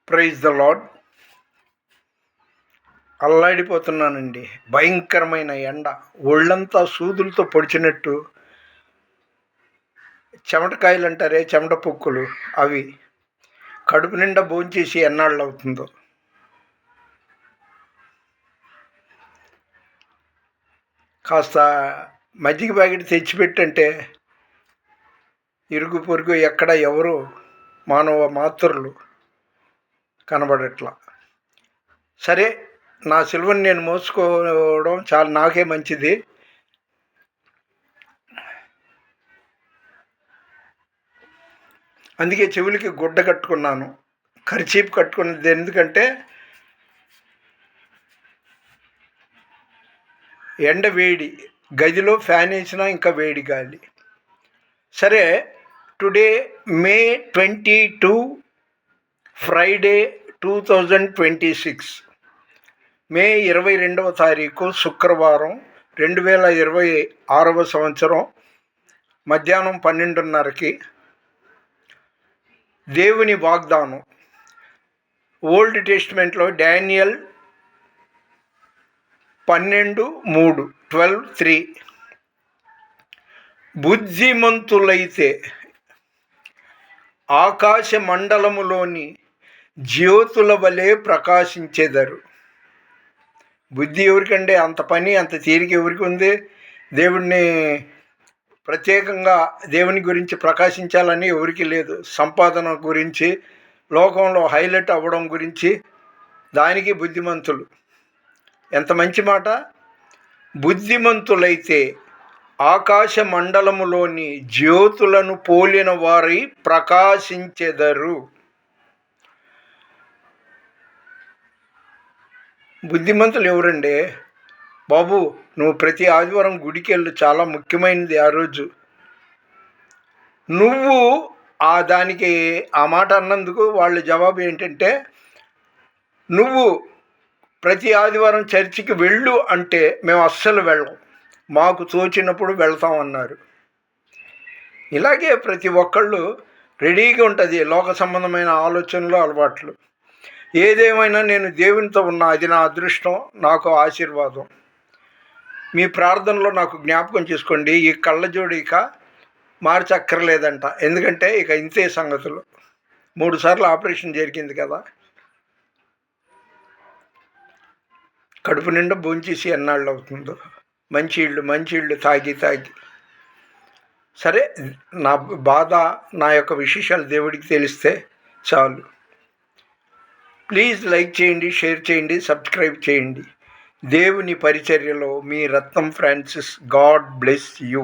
Praise the lord. అల్లాడిపోతున్నానండి. భయంకరమైన ఎండ, ఒళ్ళంతా సూదులతో పొడిచినట్టు, చెమటకాయలు అంటారే, చెమట పొక్కులు, అవి కడుపు నిండా భోంచేసి ఎన్నాళ్ళు అవుతుందో. కాస్త మజ్జిగ ప్యాకెట్ తెచ్చిపెట్టంటే ఇరుగు పొరుగు ఎక్కడ ఎవరు మానవ మాతృలు కనబడట్లా. సరే, నా సిలువని నేను మోసుకోవడం చాలా నాకే మంచిది. అందుకే చెవులకి గుడ్డ కట్టుకున్నాను, కర్చీప్ కట్టుకున్నది. ఎందుకంటే ఎండ వేడి, గదిలో ఫ్యాన్ వేసినా ఇంకా వేడి గాలి. సరే, టుడే మే 22 ఫ్రైడే 2026, మే 22వ తారీఖు శుక్రవారం 2026వ సంవత్సరం మధ్యాహ్నం 12:30కి దేవుని వాగ్దానం ఓల్డ్ టెస్టిమెంట్లో డానియల్ 12:3 12:3 బుద్ధిమంతులైతే ఆకాశ మండలములోని జ్యోతుల వలె ప్రకాశించెదరు. బుద్ధి ఎవరికంటే అంత పని, అంత తీరిక ఎవరికి ఉంది? దేవుడిని ప్రత్యేకంగా దేవుని గురించి ప్రకాశించాలని ఎవరికి లేదు. సంపాదన గురించి, లోకంలో హైలైట్ అవ్వడం గురించి, దానికి బుద్ధిమంతులు. ఎంత మంచి మాట! బుద్ధిమంతులైతే ఆకాశ మండలములోని జ్యోతులను పోలిన వారి ప్రకాశించెదరు. బుద్ధిమంతులు ఎవరండి బాబు? నువ్వు ప్రతి ఆదివారం గుడికి వెళ్ళు, చాలా ముఖ్యమైనది ఆ రోజు. నువ్వు దానికి ఆ మాట అన్నందుకు వాళ్ళ జవాబు ఏంటంటే, నువ్వు ప్రతి ఆదివారం చర్చికి వెళ్ళు అంటే మేము అస్సలు వెళ్ళం, మాకు తోచినప్పుడు వెళ్తామన్నారు. ఇలాగే ప్రతి ఒక్కళ్ళు రెడీగా ఉంటుంది లోక సంబంధమైన ఆలోచనలు, అలవాట్లు. ఏదేమైనా నేను దేవునితో ఉన్నా, అది నా అదృష్టం, నాకు ఆశీర్వాదం. మీ ప్రార్థనలో నాకు జ్ఞాపకం చేసుకోండి. ఈ కళ్ళజోడు ఇక మార్చక్కర్లేదంట, ఎందుకంటే ఇక ఇంతే సంగతులు. 3 సార్లు ఆపరేషన్ జరిగింది కదా. కడుపు నిండా భోంచేసి ఎన్నాళ్ళు అవుతుందో, మంచిళ్ళు తాగి. సరే, నా బాధ, నా యొక్క విశేషాలు దేవుడికి తెలిస్తే చాలు. ప్లీజ్ లైక్ చేయండి, షేర్ చేయండి, సబ్స్క్రైబ్ చేయండి. దేవుని పరిచర్యలో మీ రత్నం ఫ్రాన్సిస్. God bless you.